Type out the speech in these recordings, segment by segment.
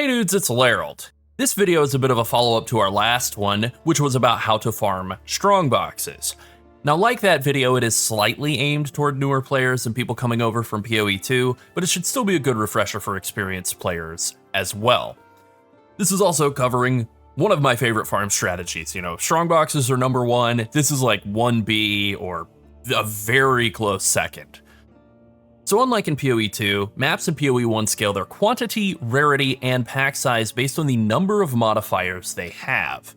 Hey dudes, it's Lerald. This video is a bit of a follow-up to our last one, which was about how to farm strongboxes. Now, like that video, it is slightly aimed toward newer players and people coming over from PoE 2, but it should still be a good refresher for experienced players as well. This is also covering one of my favorite farm strategies. You know, strongboxes are number one. This is like 1B or a very close second. So unlike in PoE 2, maps in PoE 1 scale their quantity, rarity, and pack size based on the number of modifiers they have.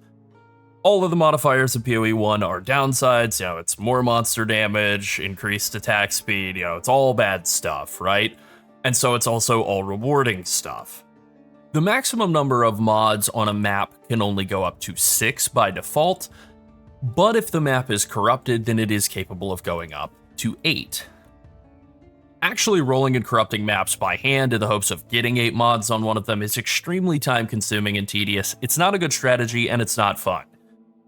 All of the modifiers in PoE 1 are downsides, you know, it's more monster damage, increased attack speed, you know, it's all bad stuff, right? And so it's also all rewarding stuff. The maximum number of mods on a map can only go up to 6 by default, but if the map is corrupted, then it is capable of going up to 8. Actually rolling and corrupting maps by hand in the hopes of getting 8 mods on one of them is extremely time consuming and tedious. It's not a good strategy and it's not fun.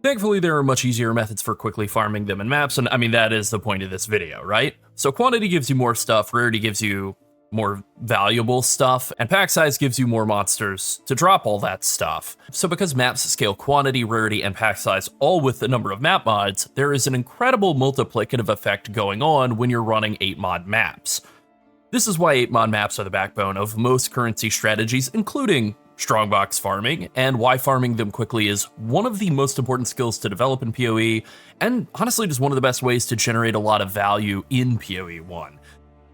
Thankfully, there are much easier methods for quickly farming them in maps, and I mean, that is the point of this video, right? So quantity gives you more stuff, rarity gives you more valuable stuff, and pack size gives you more monsters to drop all that stuff. So because maps scale quantity, rarity, and pack size all with the number of map mods, there is an incredible multiplicative effect going on when you're running 8 mod maps. This is why 8 mod maps are the backbone of most currency strategies, including strongbox farming, and why farming them quickly is one of the most important skills to develop in PoE, and honestly just one of the best ways to generate a lot of value in PoE 1.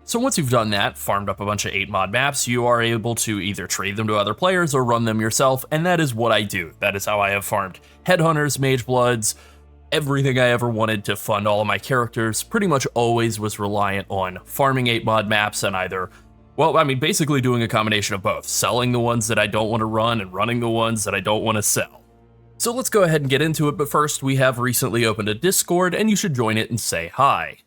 So once you've done that, farmed up a bunch of 8 mod maps, you are able to either trade them to other players or run them yourself, and that is what I do. That is how I have farmed Headhunters, Magebloods, everything I ever wanted to fund all of my characters. Pretty much always was reliant on farming 8 mod maps and either, well, I mean, basically doing a combination of both, selling the ones that I don't want to run and running the ones that I don't want to sell. So let's go ahead and get into it, but first we have recently opened a Discord and you should join it and say hi.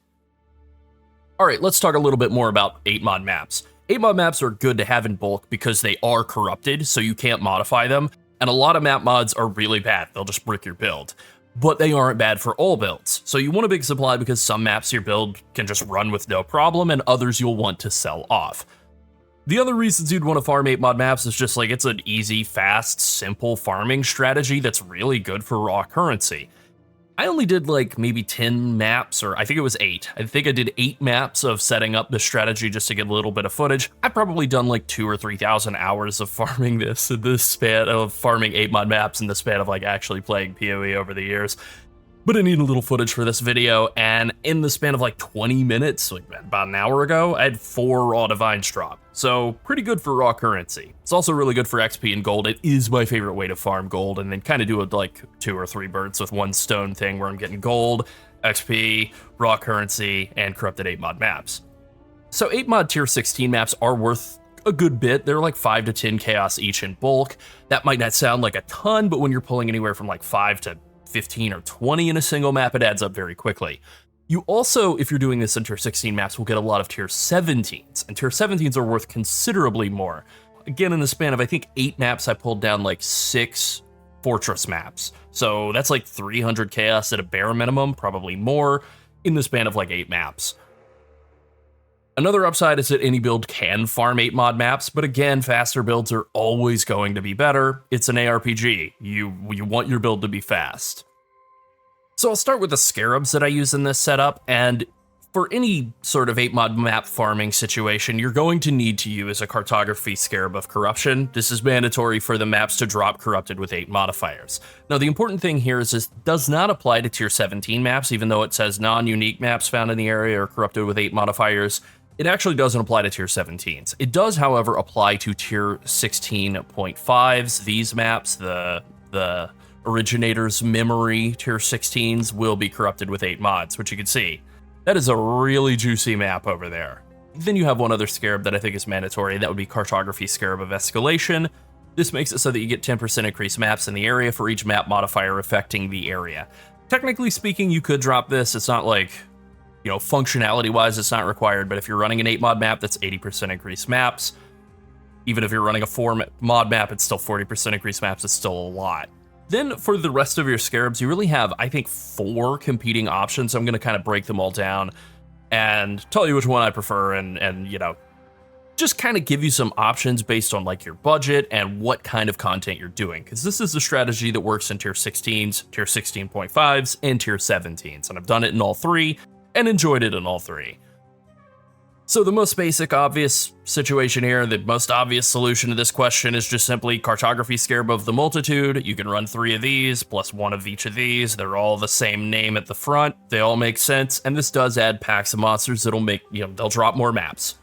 Alright, let's talk a little bit more about 8 mod maps. 8 mod maps are good to have in bulk because they are corrupted, so you can't modify them, and a lot of map mods are really bad, they'll just brick your build. But they aren't bad for all builds, so you want a big supply because some maps your build can just run with no problem, and others you'll want to sell off. The other reasons you'd want to farm 8 mod maps is just like it's an easy, fast, simple farming strategy that's really good for raw currency. I only did like maybe 10 maps, or I think it was 8. I think I did 8 maps of setting up the strategy just to get a little bit of footage. I've probably done like 2,000 or 3,000 hours of farming this in this span of farming 8 mod maps in the span of like actually playing PoE over the years. But I need a little footage for this video, and in the span of like 20 minutes, like about an hour ago, I had 4 raw divines drop. So pretty good for raw currency. It's also really good for XP and gold. It is my favorite way to farm gold, and then kind of do it like 2 or 3 birds with one stone thing where I'm getting gold, XP, raw currency, and corrupted 8 mod maps. So 8 mod tier 16 maps are worth a good bit. They're like 5 to 10 chaos each in bulk. That might not sound like a ton, but when you're pulling anywhere from like 5 to 15 or 20 in a single map, it adds up very quickly. You also, if you're doing this in tier 16 maps, will get a lot of tier 17s, and tier 17s are worth considerably more. Again, in the span of I think 8 maps, I pulled down like 6 fortress maps. So that's like 300 chaos at a bare minimum, probably more, in the span of like 8 maps. Another upside is that any build can farm 8 mod maps, but again, faster builds are always going to be better. It's an ARPG. You want your build to be fast. So I'll start with the Scarabs that I use in this setup, and for any sort of 8 mod map farming situation, you're going to need to use a cartography Scarab of Corruption. This is mandatory for the maps to drop corrupted with 8 modifiers. Now the important thing here is this does not apply to tier 17 maps, even though it says non-unique maps found in the area are corrupted with 8 modifiers. It actually doesn't apply to tier 17s. It does, however, apply to tier 16.5s. These maps, the Originator's Memory tier 16s, will be corrupted with 8 mods, which you can see. That is a really juicy map over there. Then you have one other Scarab that I think is mandatory, that would be Cartography Scarab of Escalation. This makes it so that you get 10% increased maps in the area for each map modifier affecting the area. Technically speaking, you could drop this. It's not like, you know, functionality-wise, it's not required, but if you're running an 8 mod map, that's 80% increased maps. Even if you're running a 4 mod map, it's still 40% increased maps. It's still a lot. Then for the rest of your Scarabs, you really have, I think, 4 competing options. I'm going to kind of break them all down and tell you which one I prefer and you know, just kind of give you some options based on like your budget and what kind of content you're doing. Because this is a strategy that works in tier 16s, tier 16.5s, and tier 17s. And I've done it in all three and enjoyed it in all three. So the most basic, obvious situation here, the most obvious solution to this question is just simply Cartography Scarab of the Multitude. You can run 3 of these, plus 1 of each of these. They're all the same name at the front. They all make sense, and this does add packs of monsters that'll make, they'll drop more maps.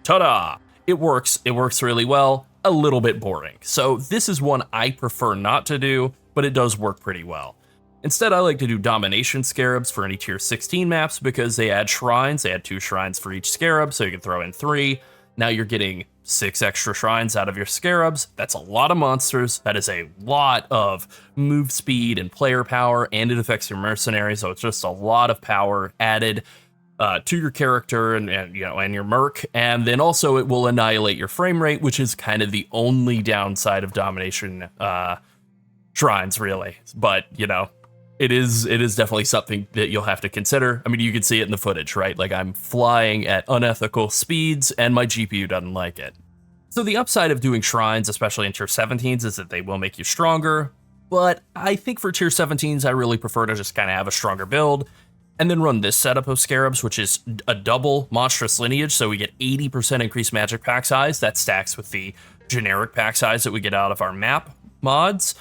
Ta-da! It works really well, a little bit boring. So this is one I prefer not to do, but it does work pretty well. Instead, I like to do Domination Scarabs for any tier 16 maps because they add shrines. They add 2 shrines for each scarab, so you can throw in 3. Now you're getting 6 extra shrines out of your scarabs. That's a lot of monsters. That is a lot of move speed and player power, and it affects your mercenaries, so it's just a lot of power added to your character and your merc. And then also it will annihilate your frame rate, which is kind of the only downside of Domination shrines, really. But, it is definitely something that you'll have to consider. I mean, you can see it in the footage, right? Like, I'm flying at unethical speeds, and my GPU doesn't like it. So the upside of doing shrines, especially in tier 17s, is that they will make you stronger. But I think for tier 17s, I really prefer to just kind of have a stronger build, and then run this setup of Scarabs, which is a double monstrous lineage, so we get 80% increased magic pack size. That stacks with the generic pack size that we get out of our map mods.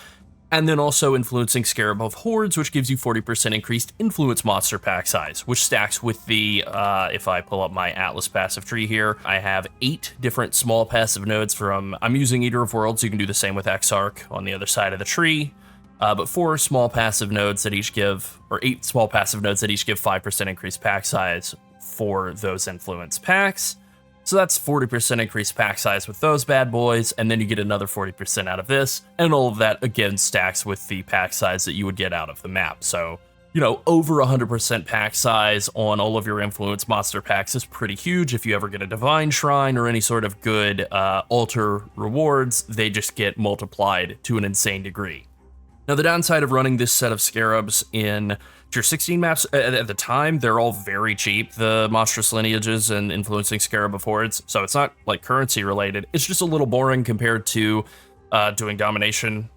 And then also influencing Scarab of Hordes, which gives you 40% increased influence monster pack size, which stacks with the, if I pull up my Atlas passive tree here, I have 8 different small passive nodes from, I'm using Eater of Worlds, you can do the same with Exarch on the other side of the tree, but 4 small passive nodes that each give, or 8 small passive nodes that each give 5% increased pack size for those influence packs. So that's 40% increased pack size with those bad boys, and then you get another 40% out of this, and all of that again stacks with the pack size that you would get out of the map. So, over 100% pack size on all of your influence monster packs is pretty huge. If you ever get a Divine Shrine or any sort of good altar rewards, they just get multiplied to an insane degree. Now, the downside of running this set of Scarabs in tier 16 maps, at the time, they're all very cheap, the monstrous lineages and influencing Scarab of Hordes, so it's not like currency related. It's just a little boring compared to doing Domination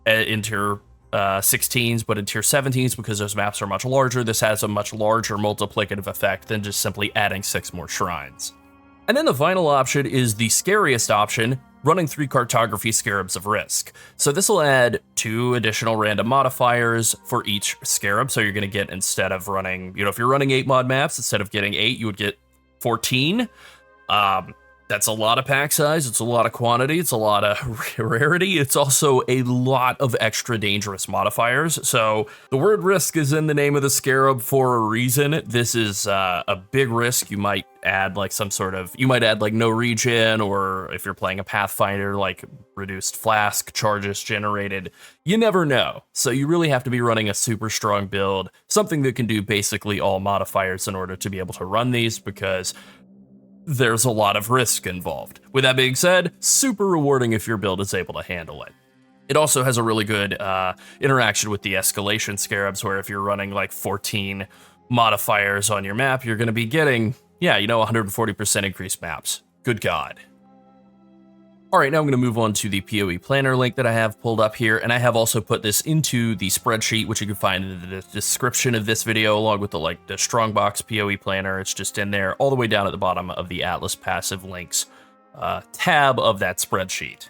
in tier 16s, but in tier 17s, because those maps are much larger, this has a much larger multiplicative effect than just simply adding 6 more shrines. And then the final option is the scariest option, running 3 Cartography Scarabs of Risk. So this will add 2 additional random modifiers for each Scarab. So you're going to get, instead of running, if you're running 8 mod maps, instead of getting 8, you would get 14. That's a lot of pack size, it's a lot of quantity, it's a lot of rarity, it's also a lot of extra dangerous modifiers. So the word risk is in the name of the Scarab for a reason. This is a big risk. You might add like no regen, or if you're playing a Pathfinder, like reduced flask charges generated. You never know. So you really have to be running a super strong build, something that can do basically all modifiers in order to be able to run these, because there's a lot of risk involved. With that being said, super rewarding if your build is able to handle it. It also has a really good interaction with the escalation Scarabs, where if you're running like 14 modifiers on your map, you're going to be getting, 140% increased maps. Good God. All right, now I'm going to move on to the PoE planner link that I have pulled up here, and I have also put this into the spreadsheet, which you can find in the description of this video, along with the Strongbox PoE planner. It's just in there, all the way down at the bottom of the Atlas Passive Links tab of that spreadsheet.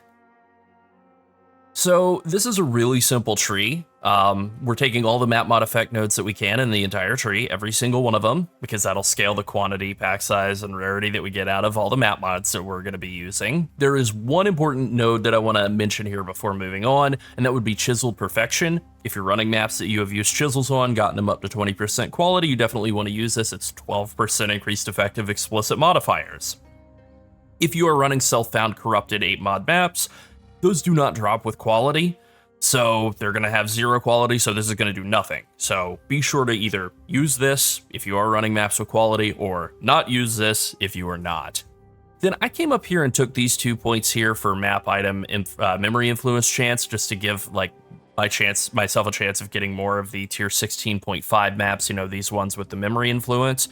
So this is a really simple tree. We're taking all the map mod effect nodes that we can in the entire tree, every single one of them, because that'll scale the quantity, pack size, and rarity that we get out of all the map mods that we're going to be using. There is one important node that I want to mention here before moving on, and that would be Chiseled Perfection. If you're running maps that you have used chisels on, gotten them up to 20% quality, you definitely want to use this. It's 12% increased effective explicit modifiers. If you are running self-found corrupted 8 mod maps, those do not drop with quality, so they're going to have 0 quality, so this is going to do nothing. So be sure to either use this if you are running maps with quality, or not use this if you are not. Then I came up here and took these 2 points here for map item memory influence chance, just to give myself a chance of getting more of the tier 16.5 maps, these ones with the memory influence.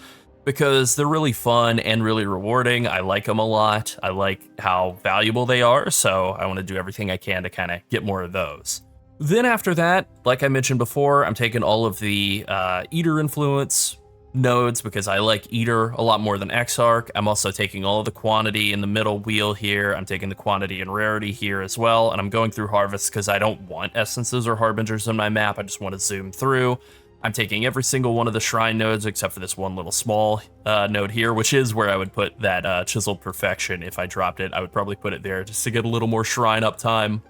because they're really fun and really rewarding. I like them a lot. I like how valuable they are, so I want to do everything I can to kind of get more of those. Then after that, like I mentioned before, I'm taking all of the Eater influence nodes because I like Eater a lot more than Exarch. I'm also taking all of the quantity in the middle wheel here. I'm taking the quantity and rarity here as well, and I'm going through harvests because I don't want essences or harbingers on my map. I just want to zoom through. I'm taking every single one of the shrine nodes except for this one little small node here, which is where I would put that chiseled perfection. If I dropped it, I would probably put it there just to get a little more shrine uptime.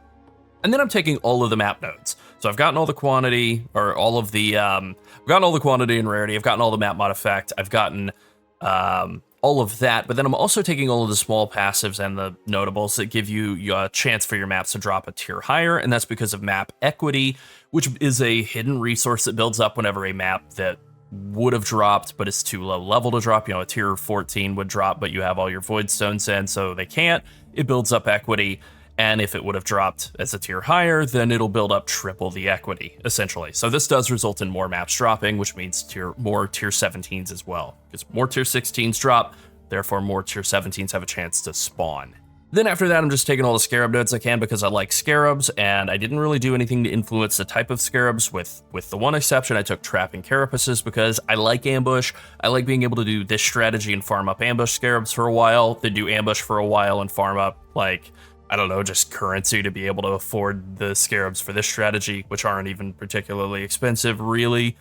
And then I'm taking all of the map nodes. So I've gotten all the quantity, or all of the, I've gotten all the quantity and rarity. I've gotten all the map mod effect. I've gotten all of that. But then I'm also taking all of the small passives and the notables that give you a chance for your maps to drop a tier higher. And that's because of map equity, which is a hidden resource that builds up whenever a map that would have dropped, but it's too low level to drop. You know, a tier 14 would drop, but you have all your void stones in, so they can't. It builds up equity. And if it would have dropped as a tier higher, then it'll build up triple the equity, essentially. So this does result in more maps dropping, which means more tier 17s as well. Because more tier 16s drop, therefore more tier 17s have a chance to spawn. Then after that, I'm just taking all the Scarab nodes I can because I like Scarabs, and I didn't really do anything to influence the type of Scarabs with the one exception. I took Trapping Carapaces because I like Ambush. I like being able to do this strategy and farm up Ambush Scarabs for a while, then do Ambush for a while and farm up, like, I don't know, just currency to be able to afford the Scarabs for this strategy, which aren't even particularly expensive, really.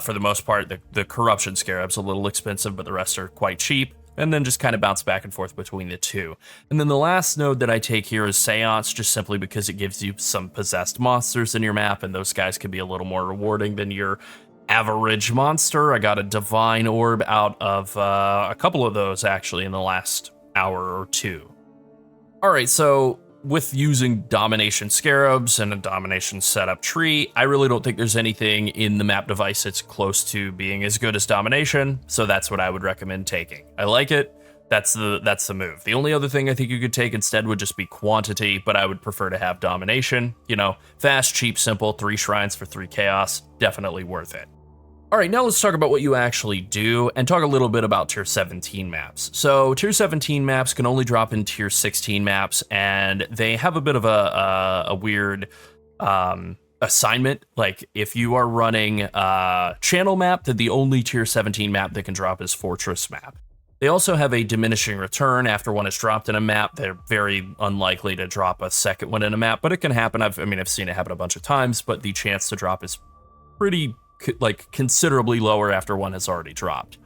For the most part, the Corruption Scarab's a little expensive, but the rest are quite cheap, and then just kind of bounce back and forth between the two. And then the last node that I take here is Seance, just simply because it gives you some possessed monsters in your map, and those guys can be a little more rewarding than your average monster. I got a Divine Orb out of a couple of those, actually, in the last hour or two. All right, so with using Domination Scarabs and a Domination setup tree, I really don't think there's anything in the map device that's close to being as good as Domination, so that's what I would recommend taking. I like it. That's the move. The only other thing I think you could take instead would just be Quantity, but I would prefer to have Domination. You know, fast, cheap, simple, 3 shrines for 3 chaos, definitely worth it. All right, now let's talk about what you actually do and talk a little bit about tier 17 maps. So tier 17 maps can only drop in tier 16 maps, and they have a bit of a weird assignment. Like if you are running a channel map, then the only tier 17 map that can drop is Fortress map. They also have a diminishing return after one is dropped in a map. They're very unlikely to drop a second one in a map, but it can happen. I've seen it happen a bunch of times, but the chance to drop is pretty considerably lower after one has already dropped.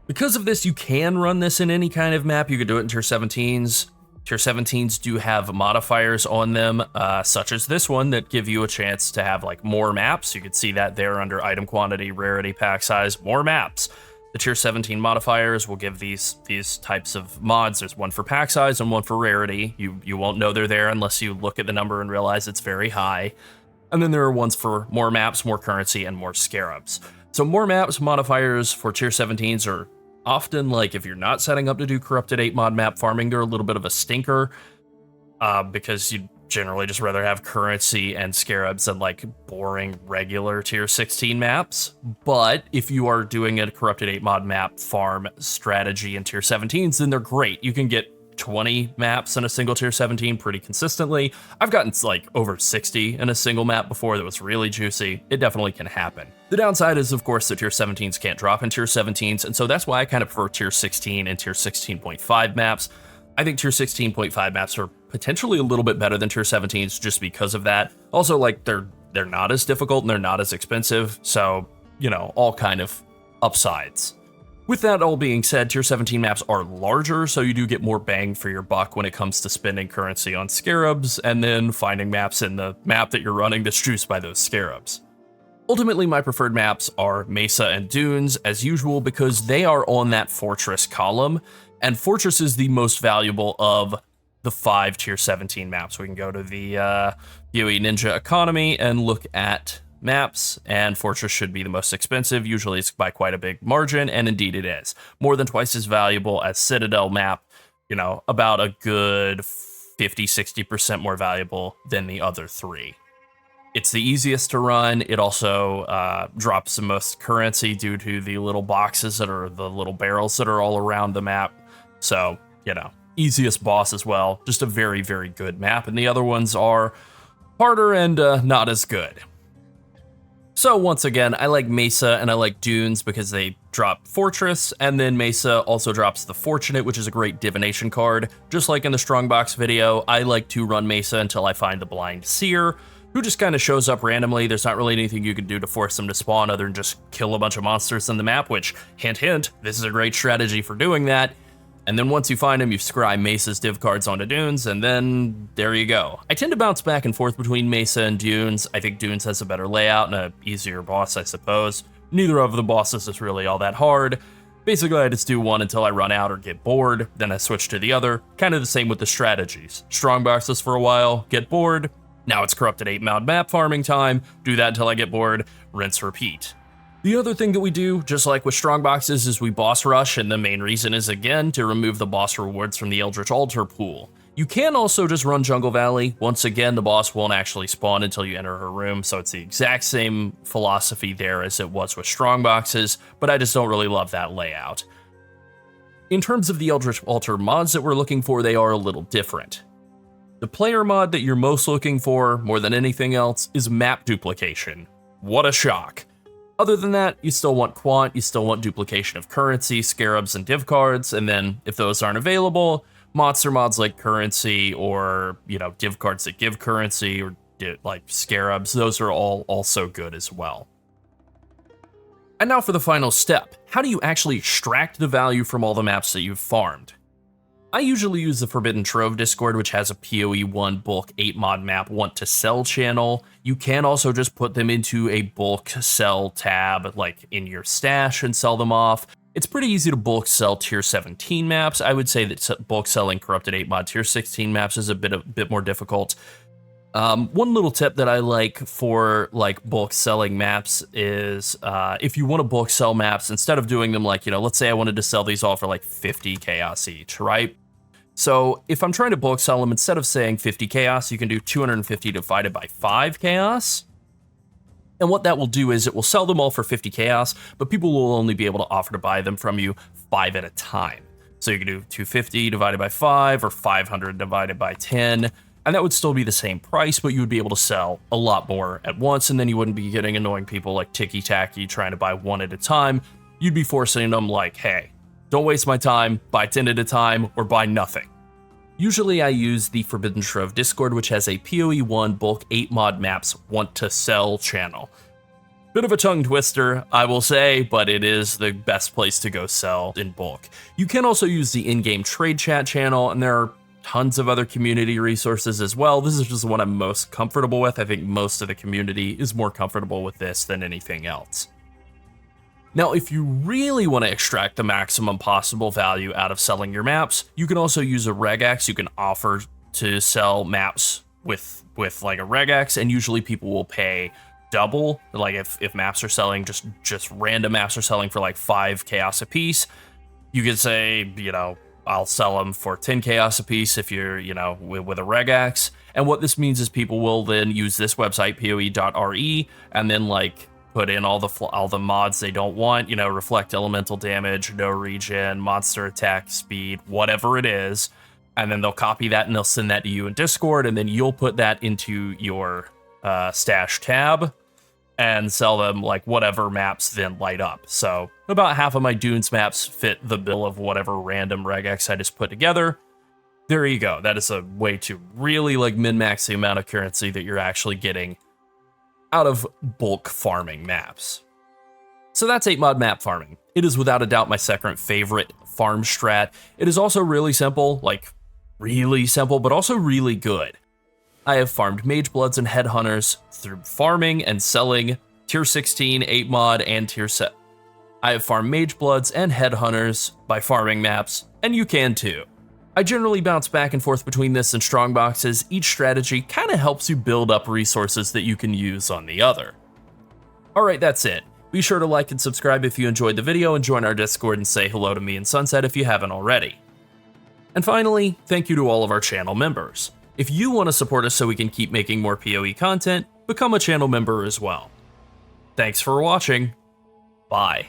Because of this, you can run this in any kind of map. You could do it in tier 17s. Tier 17s do have modifiers on them, such as this one, that give you a chance to have like more maps. You could see that there under item quantity, rarity, pack size, more maps. The tier 17 modifiers will give these types of mods. There's one for pack size and one for rarity. You won't know they're there unless you look at the number and realize it's very high. And then there are ones for more maps, more currency, and more Scarabs. So more maps modifiers for tier 17s are often, like, if you're not setting up to do Corrupted 8 mod map farming, they're a little bit of a stinker, because you'd generally just rather have currency and Scarabs than, like, boring regular tier 16 maps. But if you are doing a Corrupted 8 mod map farm strategy in tier 17s, then they're great. You can get 20 maps in a single tier 17 pretty consistently. I've gotten like over 60 in a single map before that was really juicy. It definitely can happen. The downside is, of course, that tier 17s can't drop in tier 17s, and so that's why I kind of prefer tier 16 and tier 16.5 maps. I think tier 16.5 maps are potentially a little bit better than tier 17s just because of that. Also, like, they're not as difficult and they're not as expensive, so, you know, all kind of upsides. With that all being said, tier 17 maps are larger, so you do get more bang for your buck when it comes to spending currency on Scarabs, and then finding maps in the map that you're running that's juiced by those Scarabs. Ultimately, my preferred maps are Mesa and Dunes, as usual, because they are on that Fortress column, and Fortress is the most valuable of the 5 tier 17 maps. We can go to the PoE Ninja Economy and look at maps, and Fortress should be the most expensive. Usually it's by quite a big margin, and indeed it is. More than twice as valuable as Citadel map, you know, about a good 50-60% more valuable than the other 3. It's the easiest to run. It also drops the most currency due to the little boxes that are the little barrels that are all around the map. So, you know, easiest boss as well. Just a very, very good map. And the other ones are harder and not as good. So once again, I like Mesa and I like Dunes because they drop Fortress, and then Mesa also drops the Fortunate, which is a great divination card. Just like in the Strongbox video, I like to run Mesa until I find the Blind Seer, who just kind of shows up randomly. There's not really anything you can do to force them to spawn other than just kill a bunch of monsters in the map, which, hint hint, this is a great strategy for doing that. And then once you find them, you scry Mesa's div cards onto Dunes, and then there you go. I tend to bounce back and forth between Mesa and Dunes. I think Dunes has a better layout and an easier boss, I suppose. Neither of the bosses is really all that hard. Basically, I just do one until I run out or get bored, then I switch to the other. Kind of the same with the strategies. Strongboxes for a while, get bored. Now it's corrupted 8-mod map farming time. Do that until I get bored, rinse, repeat. The other thing that we do, just like with Strongboxes, is we boss rush, and the main reason is, again, to remove the boss rewards from the Eldritch Altar pool. You can also just run Jungle Valley. Once again, the boss won't actually spawn until you enter her room, so it's the exact same philosophy there as it was with Strongboxes, but I just don't really love that layout. In terms of the Eldritch Altar mods that we're looking for, they are a little different. The player mod that you're most looking for, more than anything else, is map duplication. What a shock. Other than that, you still want quant, you still want duplication of currency, scarabs, and div cards, and then if those aren't available, monster mods like currency or, you know, div cards that give currency or like scarabs, those are all also good as well. And now for the final step. How do you actually extract the value from all the maps that you've farmed? I usually use the Forbidden Trove Discord, which has a PoE 1 bulk 8-mod map want to sell channel. You can also just put them into a bulk sell tab, like in your stash, and sell them off. It's pretty easy to bulk sell tier 17 maps. I would say that bulk selling corrupted 8-mod tier 16 maps is a bit more difficult. One little tip that I like for like bulk selling maps is if you want to bulk sell maps, instead of doing them like, you know, let's say I wanted to sell these all for like 50 chaos each, right? So if I'm trying to bulk sell them, instead of saying 50 chaos, you can do 250 divided by 5 chaos. And what that will do is it will sell them all for 50 chaos, but people will only be able to offer to buy them from you 5 at a time. So you can do 250 divided by 5 or 500 divided by 10. And that would still be the same price, but you would be able to sell a lot more at once, and then you wouldn't be getting annoying people like Ticky-Tacky trying to buy 1 at a time. You'd be forcing them like, hey, don't waste my time, buy 10 at a time, or buy nothing. Usually I use the Forbidden Trove Discord, which has a PoE 1 bulk 8-mod maps want to sell channel. Bit of a tongue twister, I will say, but it is the best place to go sell in bulk. You can also use the in-game trade chat channel, and there are tons of other community resources as well. This is just the one I'm most comfortable with. I think most of the community is more comfortable with this than anything else. Now, if you really want to extract the maximum possible value out of selling your maps, you can also use a regex. You can offer to sell maps with like a regex, and usually people will pay double. Like if maps are selling, just random maps are selling for like 5 chaos a piece, you could say, you know, I'll sell them for 10 chaos a piece if you're, you know, with a regex. And what this means is people will then use this website, poe.re, and then like put in all the mods they don't want, you know, reflect elemental damage, no regen, monster attack speed, whatever it is. And then they'll copy that and they'll send that to you in Discord, and then you'll put that into your stash tab and sell them like whatever maps then light up. So about half of my Dunes maps fit the bill of whatever random regex I just put together. There you go. That is a way to really like min-max the amount of currency that you're actually getting out of bulk farming maps. So that's 8-mod map farming. It is without a doubt my second favorite farm strat. It is also really simple, like really simple, but also really good. I have farmed Mage Bloods and Headhunters through farming and selling tier 16, 8-mod, and tier 7. I have farmed Mage Bloods and Headhunters by farming maps, and you can too. I generally bounce back and forth between this and Strongboxes. Each strategy kind of helps you build up resources that you can use on the other. Alright, that's it. Be sure to like and subscribe if you enjoyed the video, and join our Discord and say hello to me and Sunset if you haven't already. And finally, thank you to all of our channel members. If you want to support us so we can keep making more PoE content, become a channel member as well. Thanks for watching. Bye.